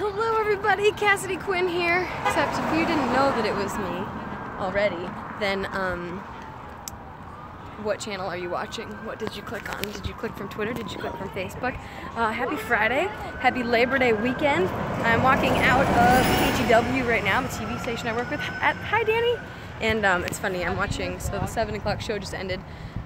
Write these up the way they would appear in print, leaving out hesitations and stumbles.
Hello everybody, Cassidy Quinn here. Except if you didn't know that it was me already, then what channel are you watching? What did you click on? Did you click from Twitter? Did you click from Facebook? Happy Friday. Happy Labor Day weekend. I'm walking out of KGW right now, the TV station I work with. Hi Danny! And it's funny, I'm watching, so the 7 o'clock show just ended.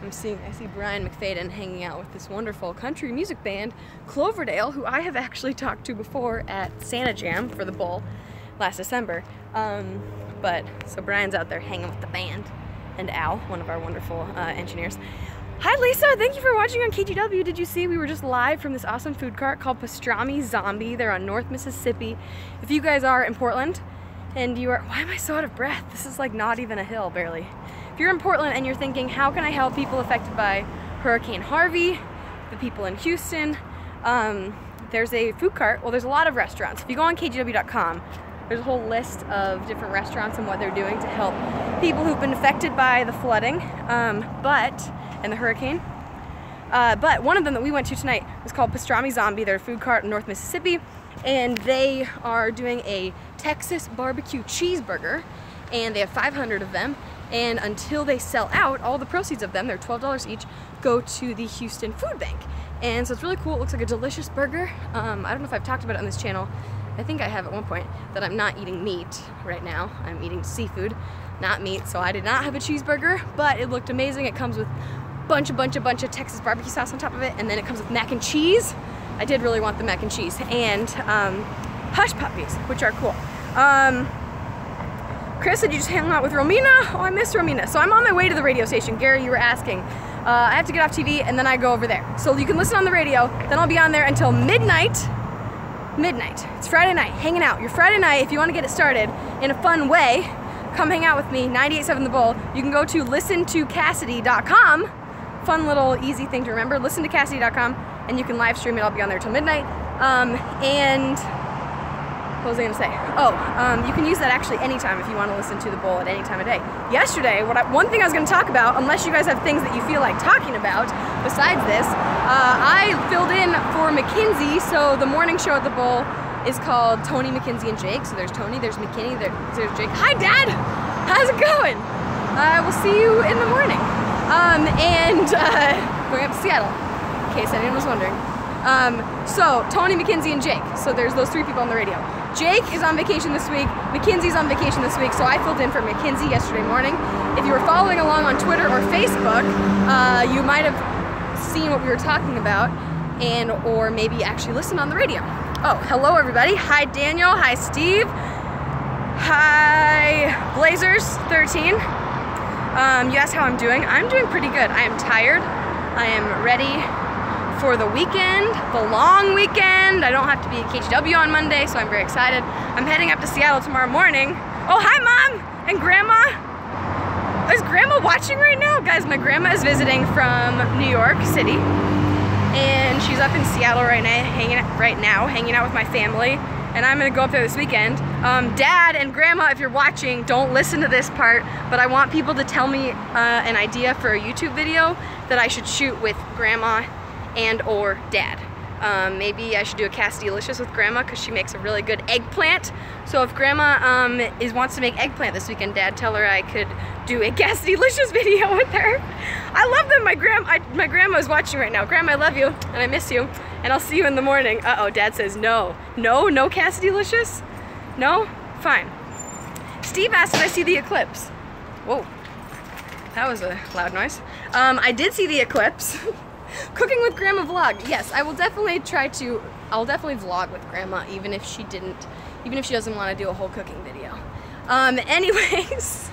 I see Brian McFadden hanging out with this wonderful country music band, Cloverdale, who I have actually talked to before at Santa Jam for the Bowl last December. So Brian's out there hanging with the band. And Al, one of our wonderful engineers. Hi Lisa, thank you for watching on KGW. Did you see we were just live from this awesome food cart called Pastrami Zombie? They're on North Mississippi. If you guys are in Portland and you are, why am I so out of breath? This is like not even a hill, barely. If you're in Portland and you're thinking, how can I help people affected by Hurricane Harvey, the people in Houston, there's a food cart. Well, there's a lot of restaurants. If you go on KGW.com, there's a whole list of different restaurants and what they're doing to help people who've been affected by the flooding and the hurricane. But one of them that we went to tonight was called Pastrami Zombie. They're a food cart in North Mississippi, and they are doing a Texas barbecue cheeseburger, and they have 500 of them. And until they sell out, all the proceeds of them, they're $12 each, go to the Houston Food Bank. And so it's really cool. It looks like a delicious burger. I don't know if I've talked about it on this channel. I think I have at one point, that I'm not eating meat right now. I'm eating seafood, not meat. So I did not have a cheeseburger, but it looked amazing. It comes with bunch of Texas barbecue sauce on top of it, and then it comes with mac and cheese. I did really want the mac and cheese, and hush puppies, which are cool. Chris said you just hung out with Romina. Oh, I miss Romina. So I'm on my way to the radio station. Gary, you were asking. I have to get off TV and then I go over there. So you can listen on the radio, then I'll be on there until midnight. It's Friday night, hanging out. Your Friday night, if you want to get it started in a fun way, come hang out with me, 98.7 The Bull. You can go to listentocassidy.com. Fun little easy thing to remember, listentocassidy.com, and you can live stream it. I'll be on there till midnight. And what was I gonna say? Oh, you can use that actually anytime if you want to listen to The Bull at any time of day. Yesterday, one thing I was gonna talk about, unless you guys have things that you feel like talking about besides this, I filled in for McKinsey, so the morning show at The Bull is called Tony, McKinsey, and Jake. So there's Tony, there's McKinney, there's Jake. Hi Dad! How's it going? We'll see you in the morning. Going up to Seattle, in case anyone was wondering. So Tony, McKinsey, and Jake. So there's those three people on the radio. Jake is on vacation this week, McKinsey's on vacation this week, so I filled in for McKinsey yesterday morning. If you were following along on Twitter or Facebook, you might have seen what we were talking about, or maybe actually listened on the radio. Oh, hello everybody. Hi Daniel, hi Steve, hi Blazers13. You asked how I'm doing. I'm doing pretty good. I am tired. I am ready for the weekend, the long weekend. I don't have to be at KGW on Monday, so I'm very excited. I'm heading up to Seattle tomorrow morning. Oh, hi Mom and Grandma. Is Grandma watching right now? Guys, my grandma is visiting from New York City, and she's up in Seattle right now, hanging out with my family, and I'm gonna go up there this weekend. Dad and Grandma, if you're watching, don't listen to this part, but I want people to tell me an idea for a YouTube video that I should shoot with Grandma and or Dad. Maybe I should do a Cassidy Delicious with Grandma because she makes a really good eggplant. So if Grandma wants to make eggplant this weekend, Dad, tell her I could do a Cassidy Delicious video with her. I love them. My grandma is watching right now. Grandma, I love you and I miss you, and I'll see you in the morning. Uh-oh, Dad says no. No Cassidy Delicious? No? Fine. Steve asked if I see the eclipse. Whoa, that was a loud noise. I did see the eclipse. Cooking with Grandma vlog. Yes, I will definitely I'll definitely vlog with Grandma, even if she doesn't want to do a whole cooking video. Anyways,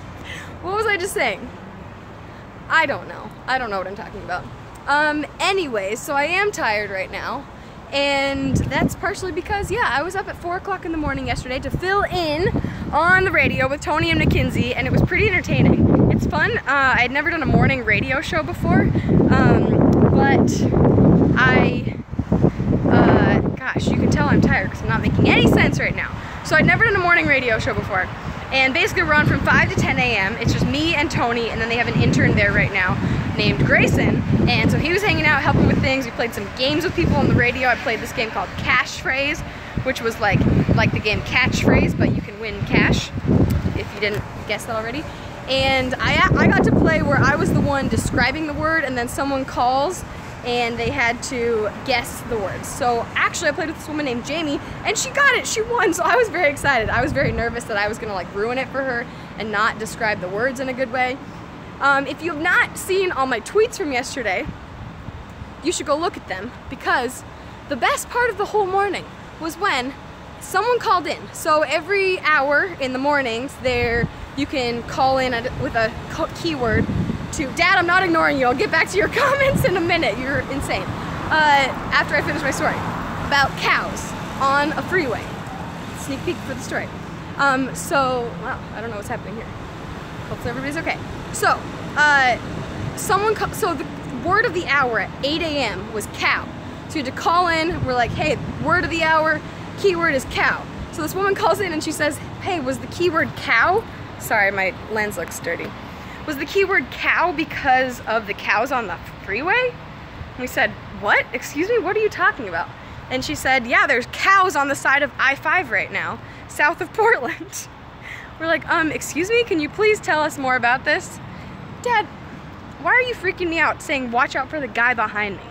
what was I just saying? I don't know what I'm talking about. Anyways, so I am tired right now, and that's partially because, yeah, I was up at 4 o'clock in the morning yesterday to fill in on the radio with Tony and McKinsey, and it was pretty entertaining. It's fun. I had never done a morning radio show before, but gosh, you can tell I'm tired because I'm not making any sense right now. So I'd never done a morning radio show before, and basically we're on from 5 to 10 a.m. It's just me and Tony, and then they have an intern there right now named Grayson, and so he was hanging out, helping with things. We played some games with people on the radio. I played this game called Cash Phrase, which was like the game Catchphrase, but you can win cash, if you didn't guess that already. And I got to play where I was the one describing the word, and then someone calls and they had to guess the words. So actually I played with this woman named Jamie, and she got it, she won, so I was very excited. I was very nervous that I was gonna like ruin it for her and not describe the words in a good way. If you have not seen all my tweets from yesterday, you should go look at them, because the best part of the whole morning was when someone called in. So every hour in the mornings you can call in with a keyword to, Dad, I'm not ignoring you, I'll get back to your comments in a minute, you're insane. After I finish my story about cows on a freeway. Sneak peek for the story. Wow, I don't know what's happening here. Hopefully everybody's okay. So, so the word of the hour at 8 a.m. was cow. So you had to call in, we're like, hey, word of the hour, keyword is cow. So this woman calls in and she says, hey, was the keyword cow? Sorry, my lens looks dirty. Was the keyword cow because of the cows on the freeway? And we said, what? Excuse me, what are you talking about? And she said, yeah, there's cows on the side of I-5 right now, south of Portland. We're like, excuse me, can you please tell us more about this? Dad, why are you freaking me out saying watch out for the guy behind me?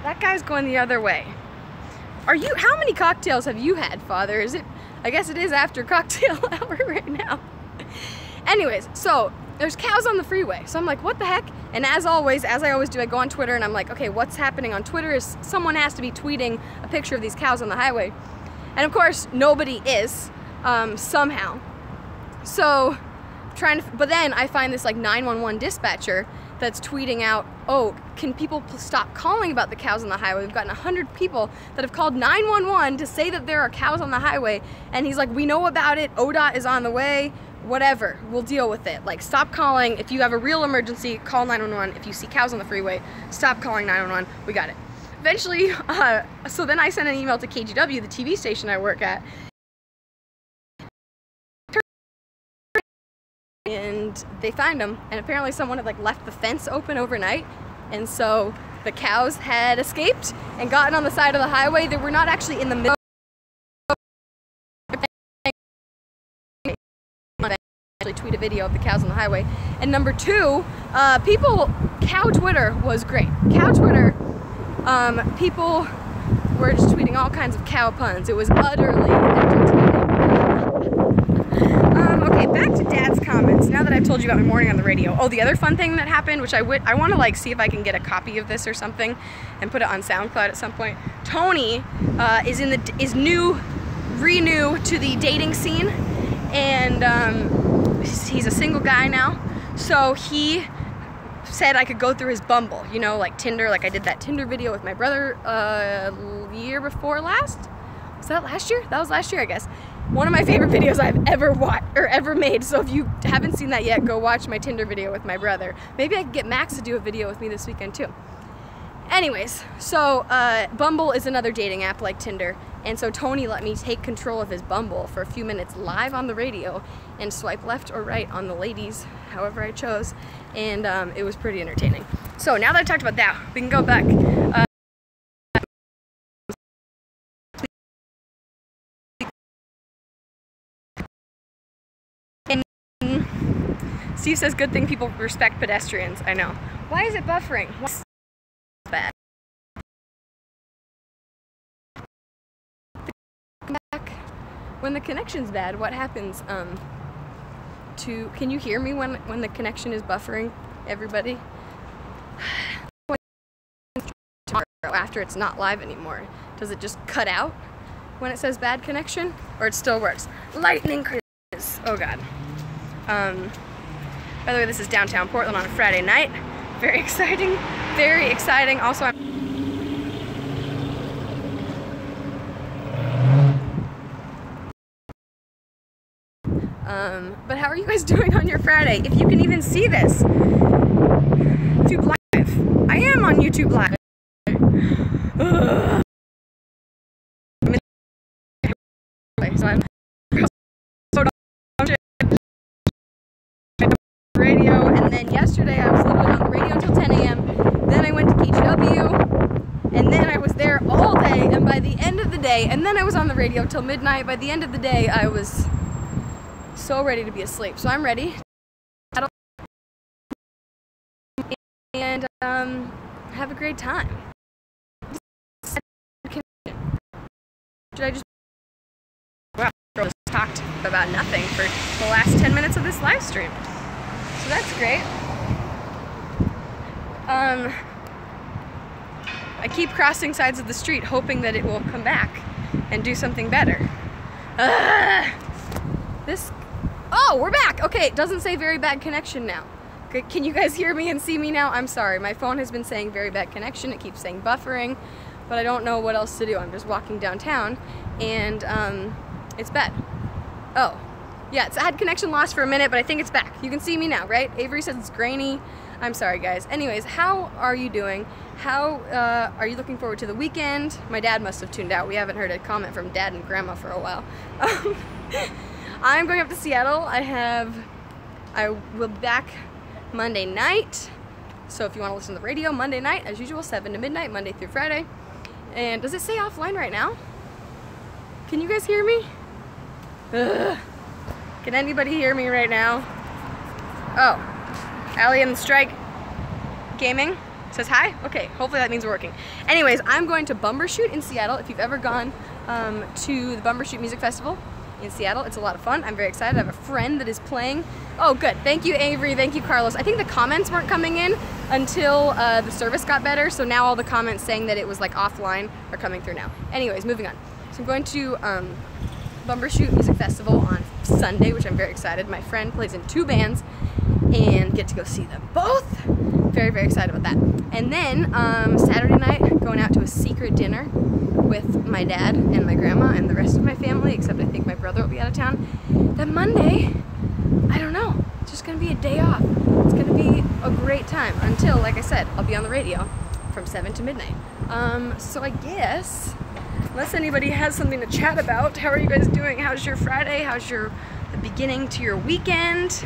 That guy's going the other way. How many cocktails have you had, Father? I guess it is after cocktail hour right now. Anyways, so there's cows on the freeway. So I'm like, what the heck? And as always, as I always do, I go on Twitter and I'm like, okay, what's happening on Twitter is someone has to be tweeting a picture of these cows on the highway. And of course, nobody is, somehow. So, but then I find this like 911 dispatcher that's tweeting out, oh, can people stop calling about the cows on the highway? We've gotten 100 people that have called 911 to say that there are cows on the highway. And he's like, we know about it, ODOT is on the way, whatever, we'll deal with it. Like, stop calling. If you have a real emergency, call 911. If you see cows on the freeway, stop calling 911, we got it. Eventually, so then I sent an email to KGW, the TV station I work at, and they find them, and apparently someone had like left the fence open overnight, and so the cows had escaped and gotten on the side of the highway. They were not actually in the middle. Actually tweet a video of the cows on the highway. And number two, cow Twitter was great. Cow Twitter, people were just tweeting all kinds of cow puns. It was utterly entertaining. Okay, back to Dad's comments, now that I've told you about my morning on the radio. Oh, the other fun thing that happened, which I want to like see if I can get a copy of this or something and put it on Soundcloud at some point. Tony is renew to the dating scene, and he's a single guy now. So he said I could go through his Bumble, you know, like Tinder, like I did that Tinder video with my brother year before last. Was that last year? That was last year, I guess. One of my favorite videos I've ever watched or ever made. So if you haven't seen that yet, go watch my Tinder video with my brother. Maybe I could get Max to do a video with me this weekend too. Anyways, so Bumble is another dating app like Tinder, and so Tony let me take control of his Bumble for a few minutes live on the radio and swipe left or right on the ladies, however I chose, and it was pretty entertaining. So now that I talked about that, we can go back. Steve says, good thing people respect pedestrians. I know. Why is it buffering? What's bad? Back. When the connection's bad, what happens can you hear me when the connection is buffering, everybody? After it's not live anymore, does it just cut out when it says bad connection, or it still works? Lightning crisis. Oh god. By the way, this is downtown Portland on a Friday night. Very exciting, very exciting. Also, but how are you guys doing on your Friday? If you can even see this. YouTube Live. I am on YouTube Live. So I'm radio, and then yesterday I was literally on the radio until 10 a.m. Then I went to KGW, and then I was there there all day, and by the end of the day, and then I was on the radio till midnight. By the end of the day, I was so ready to be asleep. So I'm ready. And have a great time. Should I just talked about nothing for the last 10 minutes of this live stream? So that's great. I keep crossing sides of the street hoping that it will come back and do something better. Oh, we're back. Okay, it doesn't say very bad connection now. Can you guys hear me and see me now? I'm sorry, my phone has been saying very bad connection. It keeps saying buffering, but I don't know what else to do. I'm just walking downtown and it's bad. Oh, yeah, it's had connection lost for a minute, but I think it's back. You can see me now, right? Avery says it's grainy. I'm sorry, guys. Anyways, how are you doing? How are you looking forward to the weekend? My dad must have tuned out. We haven't heard a comment from Dad and Grandma for a while. I'm going up to Seattle. I will be back Monday night. So if you want to listen to the radio, Monday night, as usual, 7 to midnight, Monday through Friday. And does it say offline right now? Can you guys hear me? Ugh. Can anybody hear me right now? Oh, Alien Strike Gaming says hi. Okay, hopefully that means we're working. Anyways, I'm going to Bumbershoot in Seattle. If you've ever gone to the Bumbershoot Music Festival in Seattle, it's a lot of fun. I'm very excited. I have a friend that is playing. Oh, good. Thank you, Avery. Thank you, Carlos. I think the comments weren't coming in until the service got better, so now all the comments saying that it was like offline are coming through now. Anyways, moving on. So I'm going to Bumbershoot Music Festival on Sunday, which I'm very excited. My friend plays in 2 bands and get to go see them both. Very, very excited about that. And then Saturday night, going out to a secret dinner with my dad and my grandma and the rest of my family, except I think my brother will be out of town. Then Monday, I don't know, it's just gonna be a day off. It's gonna be a great time until, like I said, I'll be on the radio from 7 to midnight. So I guess, unless anybody has something to chat about, how are you guys doing? How's your Friday? How's the beginning to your weekend?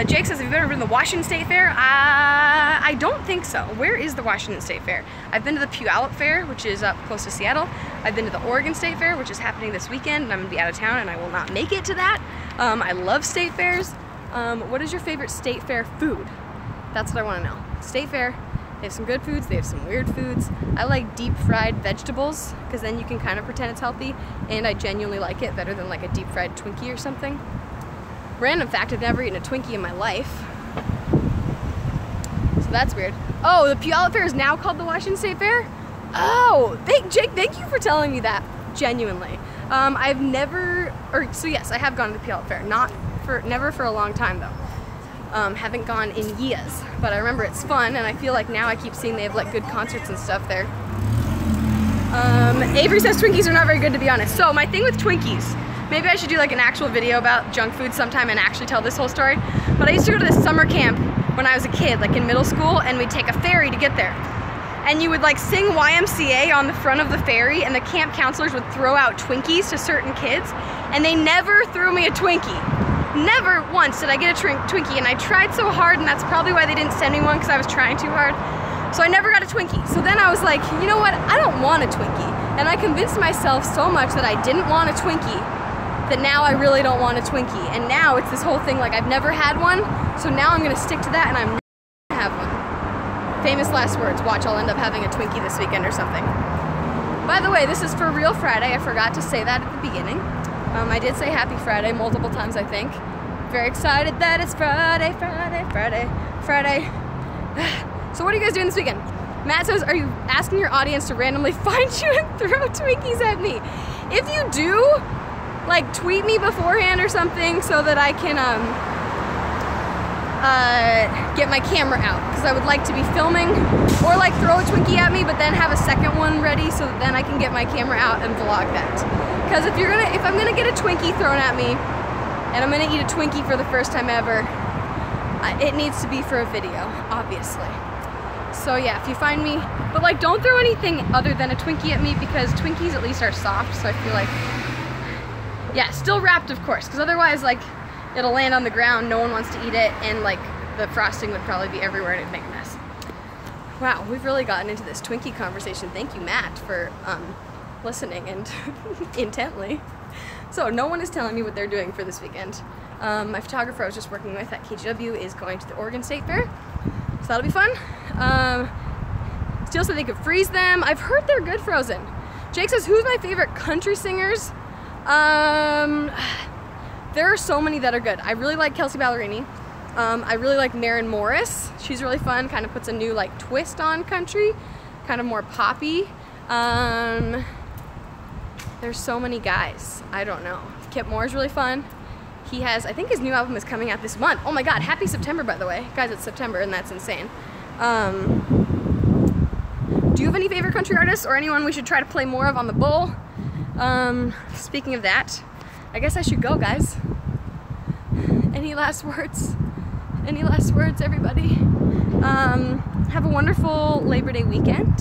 Jake says, have you ever been to the Washington State Fair? I don't think so. Where is the Washington State Fair? I've been to the Puyallup Fair, which is up close to Seattle. I've been to the Oregon State Fair, which is happening this weekend, and I'm gonna be out of town and I will not make it to that. I love state fairs. What is your favorite state fair food? That's what I wanna know. State fair, they have some good foods, they have some weird foods. I like deep fried vegetables, because then you can kind of pretend it's healthy, and I genuinely like it better than like a deep fried Twinkie or something. Random fact, I've never eaten a Twinkie in my life. So that's weird. Oh, the Puyallup Fair is now called the Washington State Fair? Oh, Jake, thank you for telling me that, genuinely. I've never, so yes, I have gone to the Puyallup Fair. Never for a long time though. Haven't gone in years, but I remember it's fun, and I feel like now I keep seeing they have like good concerts and stuff there. Avery says Twinkies are not very good, to be honest. So my thing with Twinkies, maybe I should do like an actual video about junk food sometime and actually tell this whole story. But I used to go to this summer camp when I was a kid, like in middle school, and we'd take a ferry to get there. And you would like sing YMCA on the front of the ferry, and the camp counselors would throw out Twinkies to certain kids, and they never threw me a Twinkie. Never once did I get a Twinkie, and I tried so hard, and that's probably why they didn't send me one, because I was trying too hard. So I never got a Twinkie. So then I was like, you know what, I don't want a Twinkie. And I convinced myself so much that I didn't want a Twinkie that now I really don't want a Twinkie. And now it's this whole thing like I've never had one, so now I'm gonna stick to that and I'm never gonna have one. Famous last words, watch, I'll end up having a Twinkie this weekend or something. By the way, this is for real Friday. I forgot to say that at the beginning. I did say happy Friday multiple times, I think. Very excited that it's Friday, Friday, Friday, Friday. So what are you guys doing this weekend? Matt says, are you asking your audience to randomly find you and throw Twinkies at me? If you do, like tweet me beforehand or something so that I can get my camera out, because I would like to be filming, or like throw a Twinkie at me but then have a second one ready so that then I can get my camera out and vlog that. Because if I'm gonna get a Twinkie thrown at me and I'm gonna eat a Twinkie for the first time ever, it needs to be for a video, obviously. So yeah, if you find me, but like don't throw anything other than a Twinkie at me, because Twinkies at least are soft, so I feel like, yeah, still wrapped of course, because otherwise like it'll land on the ground, no one wants to eat it, and like the frosting would probably be everywhere and it'd make a mess. Wow, we've really gotten into this Twinkie conversation. Thank you, Matt, for listening and intently. So no one is telling me what they're doing for this weekend. My photographer I was just working with at KGW is going to the Oregon State Fair, so that'll be fun. Still said they could freeze them. I've heard they're good frozen. Jake says, who's my favorite country singers? There are so many that are good. I really like Kelsey Ballerini. I really like Maren Morris. She's really fun, kind of puts a new like twist on country, kind of more poppy. There's so many guys. I don't know. Kip Moore's really fun. He has, I think his new album is coming out this month. Oh my God, happy September, by the way. Guys, it's September and that's insane. Do you have any favorite country artists or anyone we should try to play more of on the Bull? Speaking of that, I guess I should go, guys. Any last words? Any last words, everybody? Have a wonderful Labor Day weekend.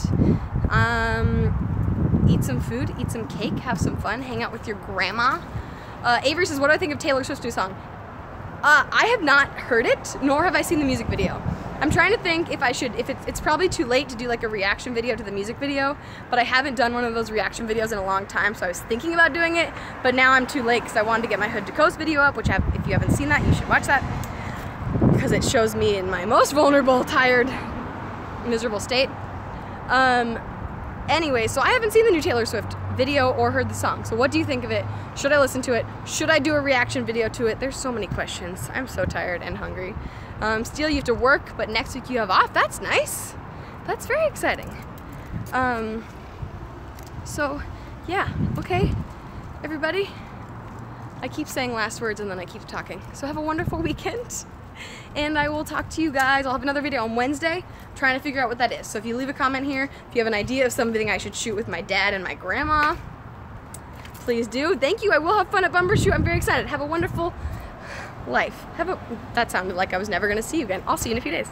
Eat some food, eat some cake, have some fun, hang out with your grandma. Avery says, what do I think of Taylor Swift's new song? I have not heard it, nor have I seen the music video. I'm trying to think if I should, if it's probably too late to do like a reaction video to the music video, but I haven't done one of those reaction videos in a long time, so I was thinking about doing it, but now I'm too late because I wanted to get my Hood to Coast video up, which if you haven't seen that, you should watch that, because it shows me in my most vulnerable, tired, miserable state. Anyway, so I haven't seen the new Taylor Swift video or heard the song, so what do you think of it? Should I listen to it? Should I do a reaction video to it? There's so many questions. I'm so tired and hungry. Steele, you have to work, but next week you have off. That's nice. That's very exciting. So, yeah, okay, everybody. I keep saying last words and then I keep talking. So have a wonderful weekend. And I will talk to you guys. I'll have another video on Wednesday trying to figure out what that is. So if you leave a comment here, if you have an idea of something I should shoot with my dad and my grandma, please do. Thank you. I will have fun at Bumbershoot. I'm very excited. Have a wonderful life. That sounded like I was never going to see you again. I'll see you in a few days.